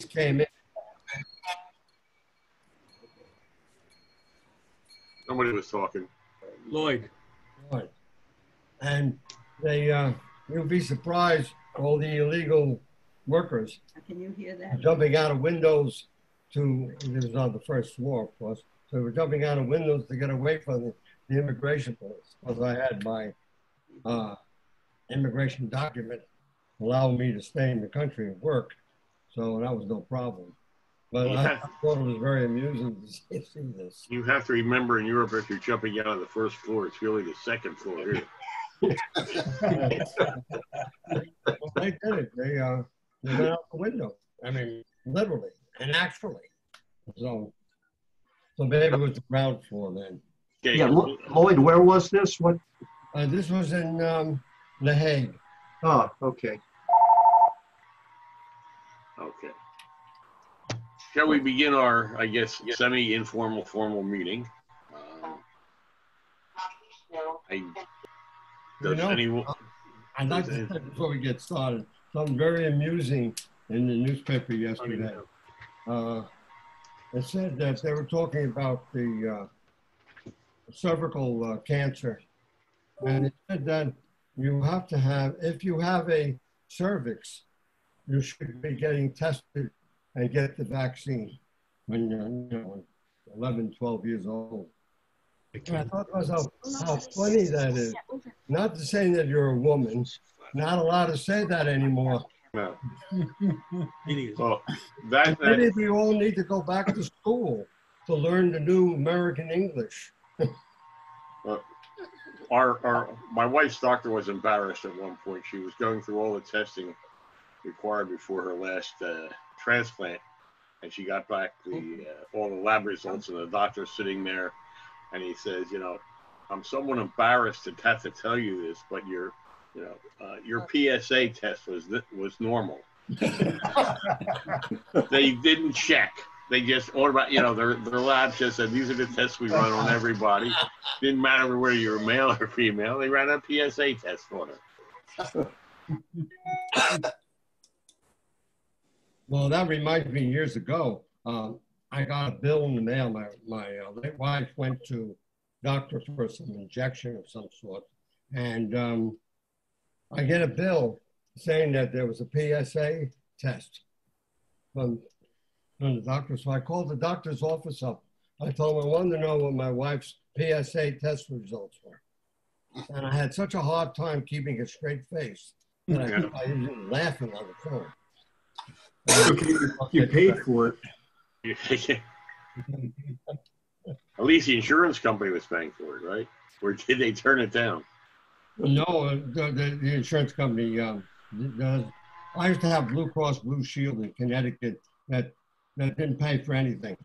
came in. Somebody was talking. Lloyd. And they, you'll be surprised, all the illegal workers Can you hear that? jumping out of windows it was on the first floor, of course. So they were jumping out of windows to get away from the immigration police. Because I had my immigration document allowing me to stay in the country and work. So that was no problem. But I thought it was very amusing to see this. You have to remember, in Europe, if you're jumping out of the first floor, it's really the second floor here. Well, they did it. They went out the window. I mean, literally and actually. So maybe it was the ground floor then. Okay. Yeah, Lloyd, where was this? What? This was in The Hague. Oh, okay. Okay. Shall we begin our, I guess, semi-informal formal meeting? I'd like to say before we get started, something very amusing in the newspaper yesterday. It said that they were talking about the cervical cancer. And it said that you have to have, if you have a cervix, you should be getting tested and get the vaccine when you're 11, 12 years old. And I thought to myself, how funny that is. Not to say that you're a woman, not allowed to say that anymore. No. Well, maybe we all need to go back to school to learn the new American English. My wife's doctor was embarrassed at one point. She was going through all the testing required before her last transplant, and she got back all the lab results, and the doctor's sitting there, and he says, I'm somewhat embarrassed to have to tell you this, but your PSA test was normal. They didn't check. They just their lab just said, these are the tests we run on everybody. Didn't matter whether you're male or female. They ran a PSA test on her. Well, that reminds me, years ago, I got a bill in the mail. My late wife went to doctor for some injection of some sort. And I get a bill saying that there was a PSA test from the doctor. So I called the doctor's office up. I told him I wanted to know what my wife's PSA test results were. And I had such a hard time keeping a straight face that I was laughing on the phone. Okay, you paid for it. At least the insurance company was paying for it, right? Or did they turn it down? No, the insurance company does. I used to have Blue Cross Blue Shield in Connecticut that didn't pay for anything.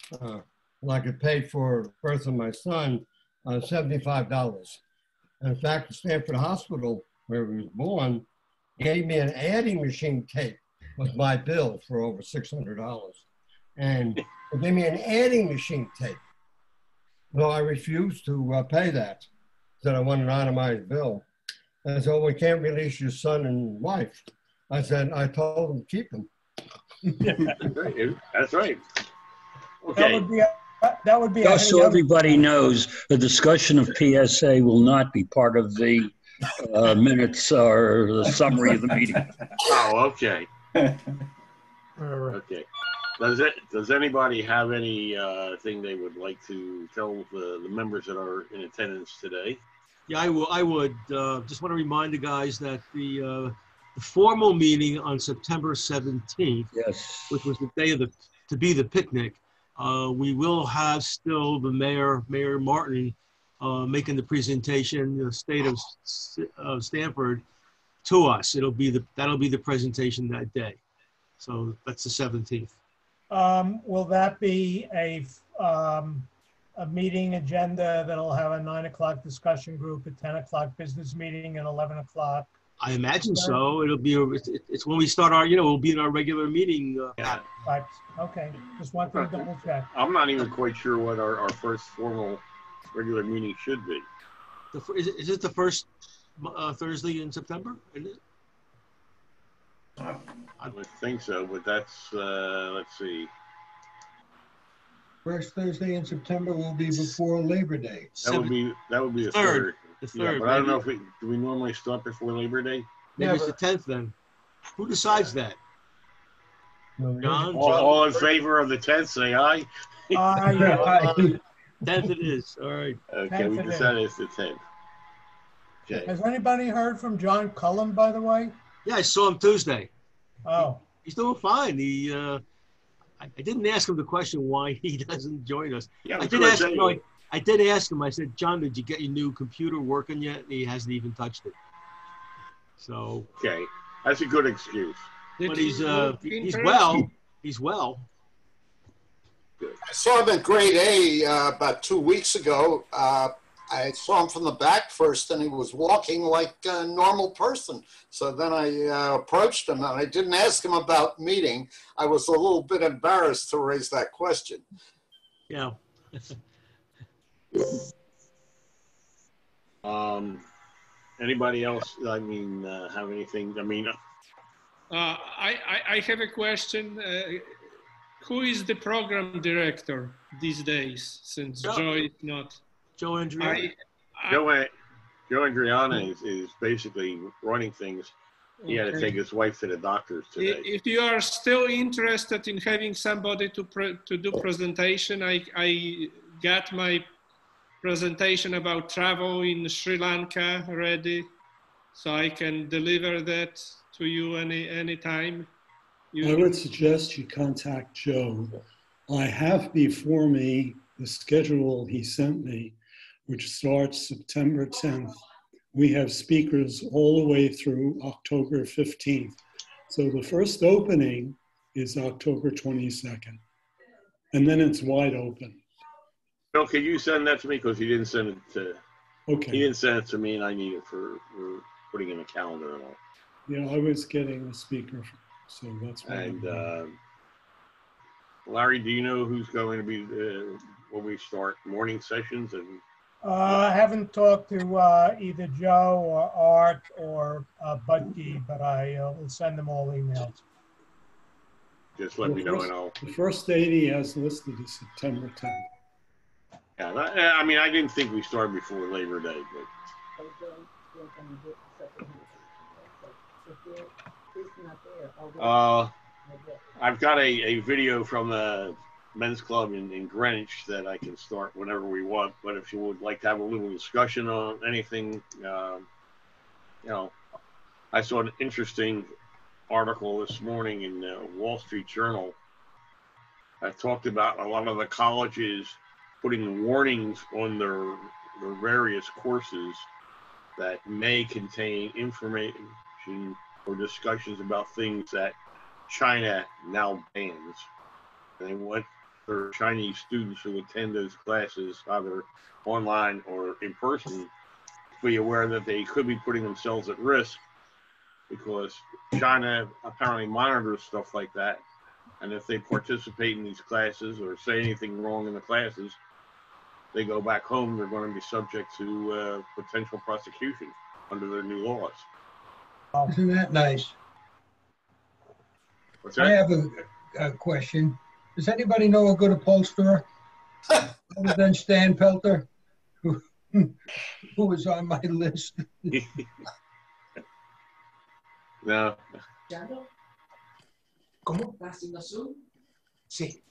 I could pay for the birth of my son $75. And in fact, the Stanford Hospital, where he was born, gave me an adding machine tape with my bill for over $600. And they gave me an adding machine tape. No, I refused to pay that. Said I want an itemized bill. And so we can't release your son and wife. I said, I told them to keep them. That's right. Okay. That would be just so everybody knows, the discussion of PSA will not be part of the minutes or the summary of the meeting. Oh, okay. Okay. Does anybody have any thing they would like to tell the members that are in attendance today? Yeah, I would just want to remind the guys that the formal meeting on September 17th, yes, which was the day of the picnic, we will have still the Mayor Martin making the presentation, the state of Stanford, to us. That'll be the presentation that day. So that's the 17th. Will that be a meeting agenda that'll have a 9 o'clock discussion group, a 10 o'clock business meeting, and 11 o'clock? I imagine so. It'll be it's when we start our, we'll be in our regular meeting. Right. Okay. Just want to double check. I'm not even quite sure what our first formal regular meeting should be. Is it the first Thursday in September? Isn't it? I would think so, but that's, let's see. First Thursday in September will be before Labor Day. That would be the third. The Yeah, third. but I don't maybe- know if do we normally start before Labor Day? Maybe it's the 10th then. Who decides that? John? All in favor of the 10th, say aye. Aye. 10th it is. All right. Okay, we 10th it is. decided it's the 10th. Okay. Has anybody heard from John Cullum, by the way? Yeah, I saw him Tuesday. Oh, He's doing fine. I didn't ask him the question why he doesn't join us. Yeah, I did ask him. No, I did ask him. I said, John, did you get your new computer working yet? And he hasn't even touched it. So. Okay, that's a good excuse. But he's well. He's well. I saw him at grade A about 2 weeks ago. I saw him from the back first, and he was walking like a normal person. So then I approached him, and I didn't ask him about meeting. I was a little bit embarrassed to raise that question. Yeah. Anybody else? I mean, have anything? I mean, I have a question. Who is the program director these days, since Joe is not? Joe Andriani. Joe Andriani is basically running things. He had to take his wife to the doctors today. If you are still interested in having somebody to do presentation, I got my presentation about travel in Sri Lanka ready, so I can deliver that to you anytime. I would suggest you contact Joe. I have before me the schedule he sent me, which starts September 10th. We have speakers all the way through October 15th. So the first opening is October 22nd. And then it's wide open. Bill, can you send that to me? Because he didn't send it to, Okay. he didn't send it to me, and I need it for putting in a calendar and all. Yeah, I was getting a speaker, so that's why. And Larry, do you know who's going to be when we start morning sessions? And I haven't talked to either Joe or Art or Budke, but I will send them all emails. just let me know, and I'll. The first date he has listed is September 10th. Yeah, I mean, I didn't think we started before Labor Day, but. I've got a video from the men's club in Greenwich that I can start whenever we want. But if you would like to have a little discussion on anything, you know, I saw an interesting article this morning in the Wall Street Journal. I talked about a lot of the colleges putting warnings on their various courses that may contain information or discussions about things that China now bans. And they want their Chinese students who attend those classes, either online or in person, to be aware that they could be putting themselves at risk, because China apparently monitors stuff like that. And if they participate in these classes or say anything wrong in the classes, they go back home, they're going to be subject to potential prosecution under their new laws. Isn't that nice? What's I that? have a question. Does anybody know a good upholsterer other than Stan Pelter, who was on my list? No. ¿Cómo? ¿Vaccinación? Sí.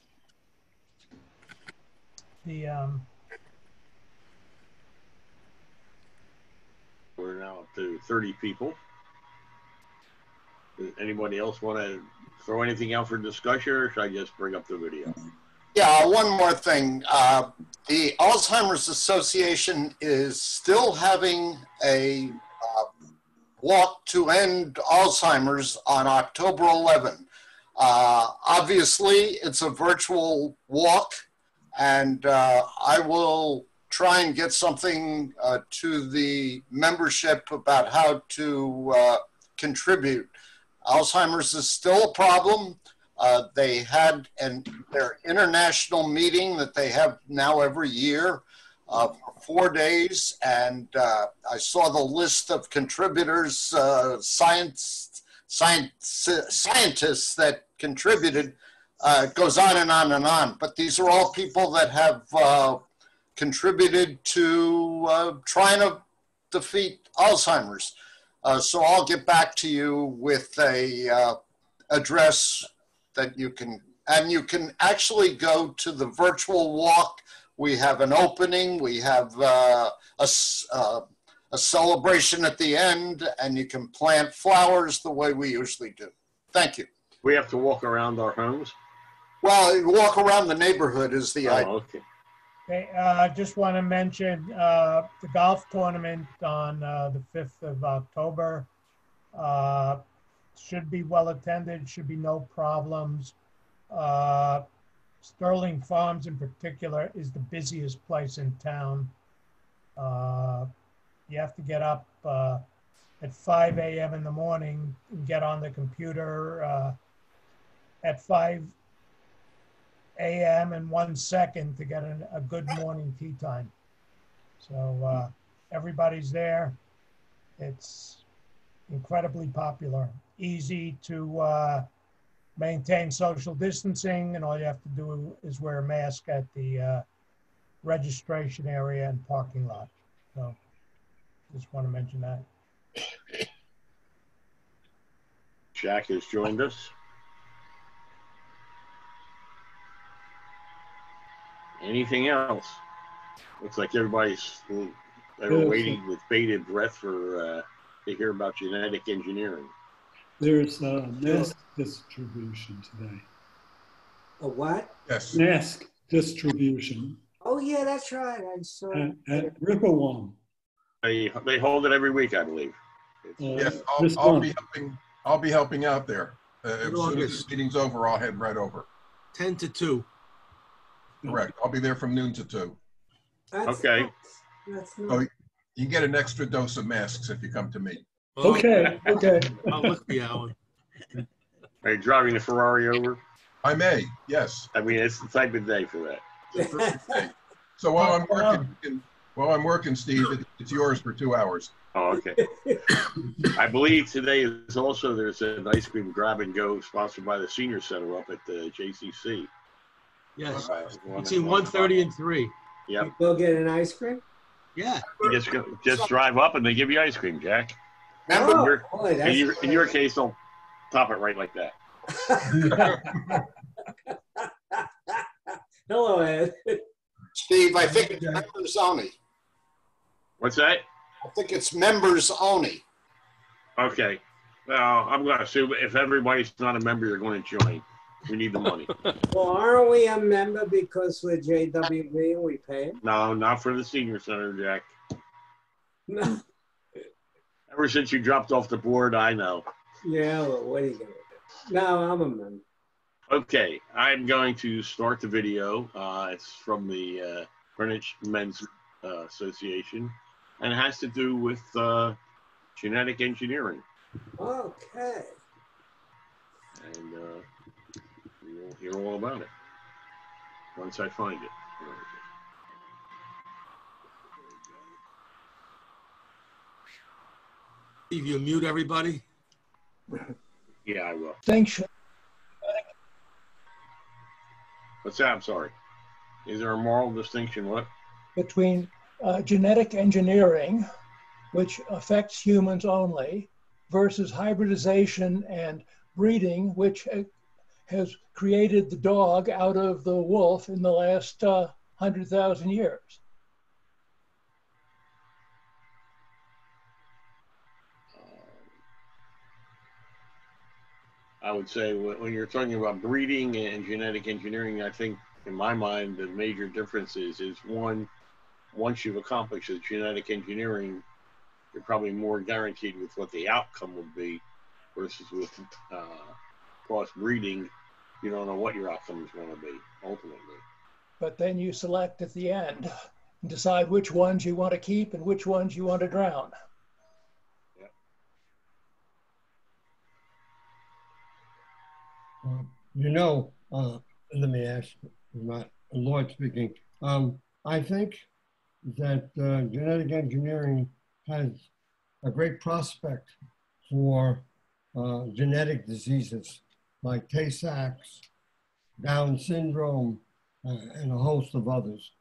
We're now up to 30 people. Does anybody else want to throw anything out for discussion, or should I just bring up the video? Yeah, one more thing. The Alzheimer's Association is still having a walk to end Alzheimer's on October 11. Obviously, it's a virtual walk, and I will try and get something to the membership about how to contribute. Alzheimer's is still a problem. They had their international meeting that they have now every year for 4 days, and I saw the list of contributors, scientists that contributed. It goes on and on and on. But these are all people that have contributed to trying to defeat Alzheimer's. So I'll get back to you with a address that you can, and you can actually go to the virtual walk. We have an opening, we have a celebration at the end, and you can plant flowers the way we usually do. Thank you. We have to walk around our homes? Well, walk around the neighborhood is the idea. Okay. Okay, just want to mention the golf tournament on the 5th of October. Should be well attended, should be no problems. Sterling Farms in particular is the busiest place in town. You have to get up at 5 a.m. in the morning and get on the computer at 5 a.m. and 1 second to get a good morning tea time. So everybody's there. It's incredibly popular, easy to maintain social distancing, and all you have to do is wear a mask at the registration area and parking lot. So just want to mention that. Jack has joined us. Anything else? Looks like everybody's waiting with bated breath for to hear about genetic engineering. There's a mask distribution today. A what? Yes. Mask distribution. Oh yeah, that's right. I saw at Rippowam. They hold it every week, I believe. Yes, this I'll month. be helping out there. As soon as the meeting's over, I'll head right over. 10 to 2. Correct. I'll be there from noon to 2. That's Okay. nice. That's nice. So you can get an extra dose of masks if you come to me. Okay, okay. I'll look me, Alan. Are you driving the Ferrari over? I may, yes. I mean, it's the type of day for that. It's a perfect day. So while I'm working, Steve, it's yours for 2 hours. Oh, okay. I believe today is also, there's an ice cream grab and go sponsored by the Senior Center up at the JCC. Yes, between 1:30 and 3. Yep. Go get an ice cream? Yeah. You just drive up and they give you ice cream, Jack. Oh, boy, that's In your case, they'll top it right like that. Hello, Ed. Steve, I think it's members only. What's that? I think it's members only. Okay. Well, I'm going to assume if everybody's not a member, you're going to join. We need the money. Well, aren't we a member because we're JWV and we pay it? No, not for the Senior Center, Jack. No. Ever since you dropped off the board, I know. Yeah, well, what are you going to do? No, I'm a member. Okay, I'm going to start the video. It's from the Greenwich Men's Association, and it has to do with genetic engineering. Okay. And you'll hear all about it once I find it. Steve, you mute everybody? Yeah, I will. Distinction What's that? I'm sorry. Is there a moral distinction? What? between genetic engineering, which affects humans only, versus hybridization and breeding, which has created the dog out of the wolf in the last 100,000 years. I would say when you're talking about breeding and genetic engineering, I think in my mind the major difference is one, once you've accomplished the genetic engineering, you're probably more guaranteed with what the outcome would be, versus with crossbreeding, you don't know what your outcome is going to be ultimately. But then you select at the end and decide which ones you want to keep and which ones you want to drown. You know, let me ask, Lloyd speaking. I think that genetic engineering has a great prospect for genetic diseases like Tay-Sachs, Down syndrome, and a host of others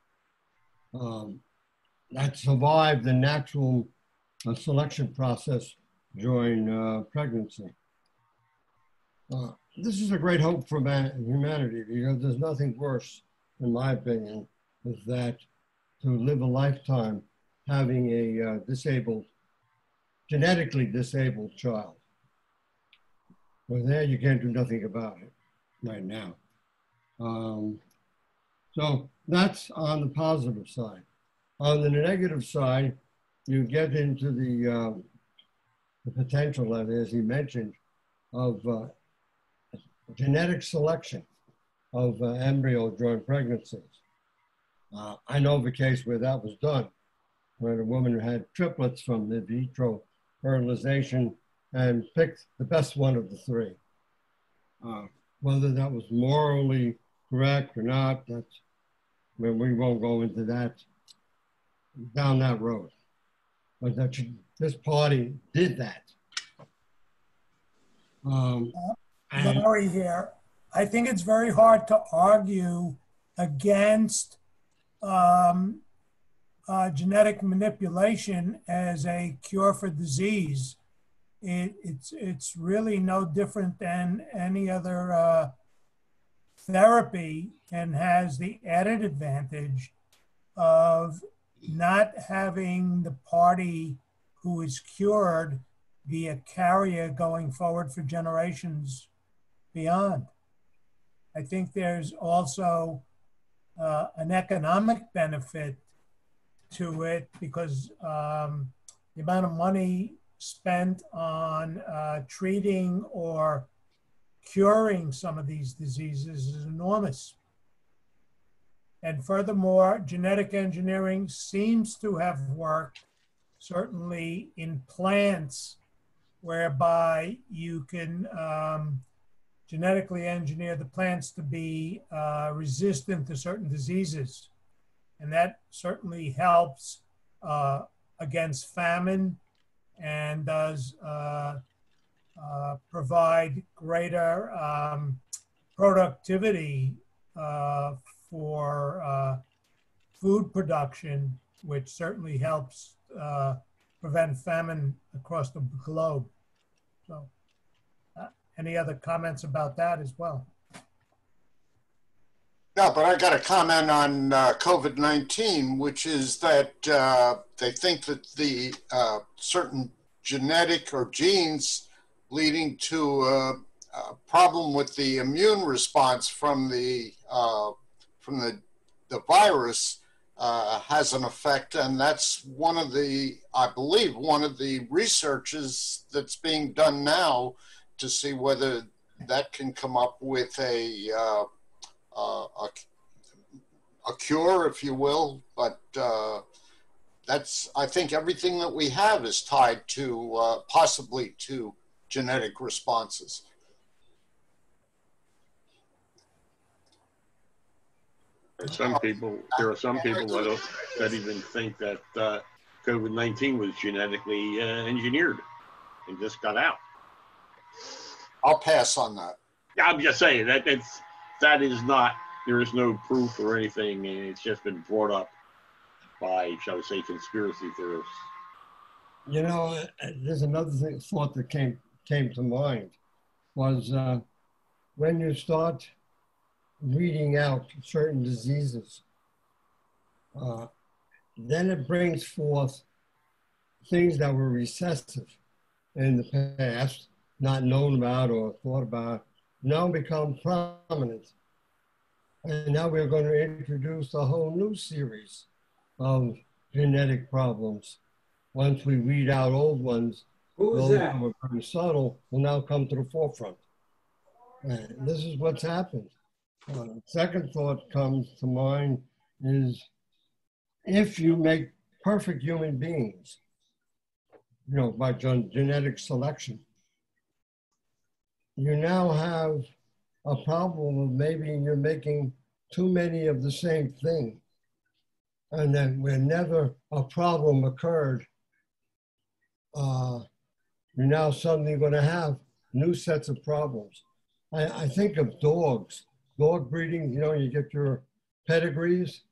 that survived the natural selection process during pregnancy. This is a great hope for humanity, because there's nothing worse, in my opinion, is that to live a lifetime having a genetically disabled child. Well, there you can't do nothing about it right now. So that's on the positive side. On the negative side, you get into the potential, as he mentioned, of genetic selection of embryo during pregnancies. I know of a case where that was done, where a woman had triplets from in vitro fertilization and picked the best one of the three. Whether that was morally correct or not, that's, we won't go into that, down that road. But that this party did that. Larry here. I think it's very hard to argue against genetic manipulation as a cure for disease. It's really no different than any other therapy, and has the added advantage of not having the party who is cured be a carrier going forward for generations beyond. I think there's also an economic benefit to it, because the amount of money spent on treating or curing some of these diseases is enormous. And furthermore, genetic engineering seems to have worked, certainly in plants, whereby you can genetically engineer the plants to be resistant to certain diseases. And that certainly helps against famine, and does provide greater productivity for food production, which certainly helps prevent famine across the globe. So any other comments about that as well? No, but I got a comment on COVID-19, which is that they think that the certain genetic or genes leading to a problem with the immune response from the virus has an effect, and that's one of the, I believe, one of the researches that's being done now to see whether that can come up with a cure, if you will. But that's, I think everything that we have is tied to possibly to genetic responses. And some people, there are some people that even think that COVID-19 was genetically engineered and just got out. I'll pass on that. Yeah, I'm just saying that that is not, there is no proof or anything, and it's just been brought up by, shall we say, conspiracy theorists. You know, there's another thought that came to mind, was when you start weeding out certain diseases, then it brings forth things that were recessive in the past, not known about or thought about, now become prominent. And now we're going to introduce a whole new series of genetic problems. Once we weed out old ones, those that were very subtle will now come to the forefront. And this is what's happened. Second thought comes to mind is, if you make perfect human beings, you know, by genetic selection, you now have a problem of maybe you're making too many of the same thing. And then whenever a problem occurred, you're now suddenly going to have new sets of problems. I think of dogs, dog breeding, you know, you get your pedigrees.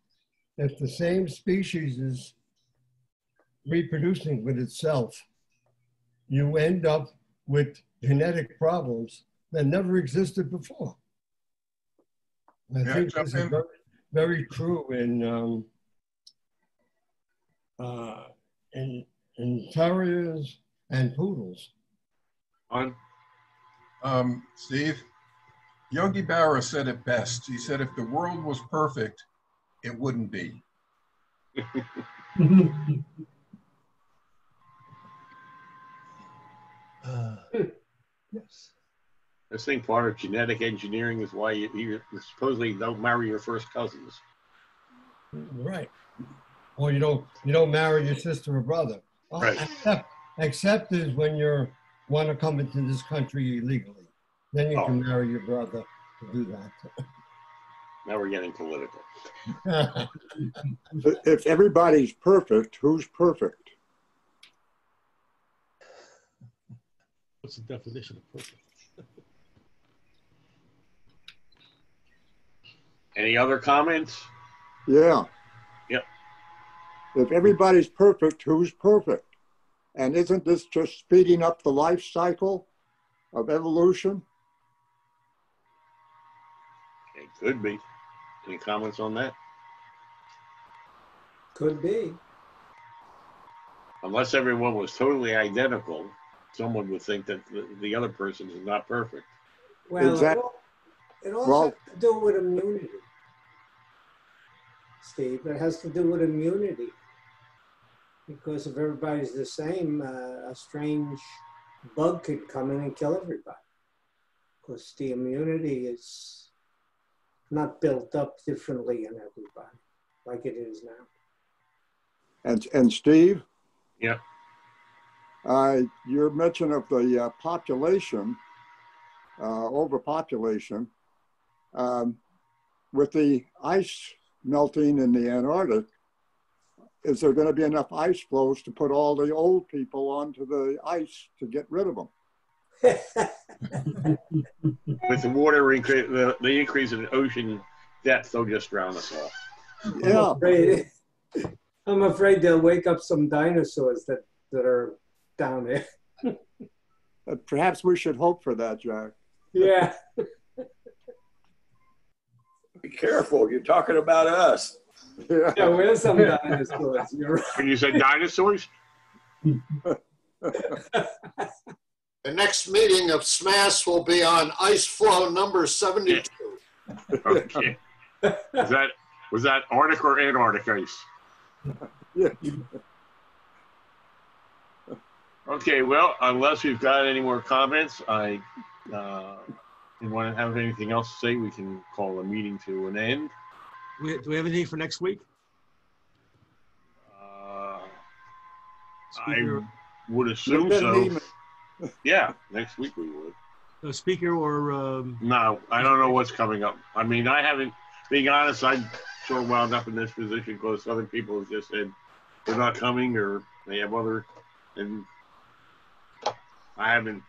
If the same species is reproducing with itself, you end up with genetic problems that never existed before. I think this is very, very true in terriers and poodles. Steve, Yogi Berra said it best. He said, if the world was perfect, it wouldn't be. Yes. I think part of genetic engineering is why you supposedly don't marry your first cousins. Right. Or you don't marry your sister or brother. Right. Except is when you want to come into this country illegally. Then you can marry your brother to do that. Now we're getting political. If everybody's perfect, who's perfect? What's the definition of perfect? Any other comments? Yeah. Yep. If everybody's perfect, who's perfect? And isn't this just speeding up the life cycle of evolution? It could be. Any comments on that? Could be. Unless everyone was totally identical, someone would think that the other person is not perfect. Well, Exactly. it also has to do with immunity, Steve. It has to do with immunity. Because if everybody's the same, a strange bug could come in and kill everybody. Because the immunity is not built up differently in everybody like it is now. And Steve? Yeah. Your mention of the population, overpopulation, with the ice melting in the Antarctic, is there going to be enough ice floes to put all the old people onto the ice to get rid of them? With the water increase, the increase in ocean depth, they'll just drown us all. Yeah. I'm afraid they'll wake up some dinosaurs that are down there. Perhaps we should hope for that, Jack. Yeah. Be careful, you're talking about us. Yeah, we're some dinosaurs. You're right. When you said dinosaurs? The next meeting of SMAS will be on ice flow number 72. Okay. Was that Arctic or Antarctic ice? Yeah. Okay, well, unless we've got any more comments, I don't want to have anything else to say, we can call the meeting to an end. Do we have anything for next week? I would assume so. Yeah, next week we would. A speaker or? No, I don't know what's coming up. I mean, I haven't, being honest, I'm sort of wound up in this position because other people have just said they're not coming or they have other, and I haven't,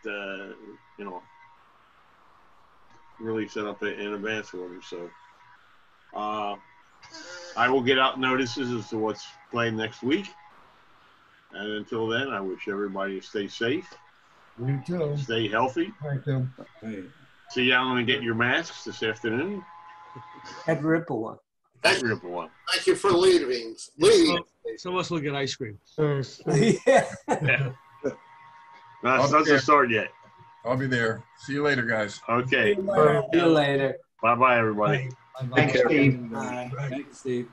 really set up in advance for them. So I will get out notices as to what's playing next week. And until then, I wish everybody to stay safe. You too. Stay healthy. Thank you. See you out and get your masks this afternoon. Ed Ripple one. Thank you for leaving. Some of us will get ice cream. Yeah. That's not the start yet. I'll be there. See you later, guys. Okay. See you later. Bye-bye, everybody. Thanks, Steve. Bye. Thanks, Steve.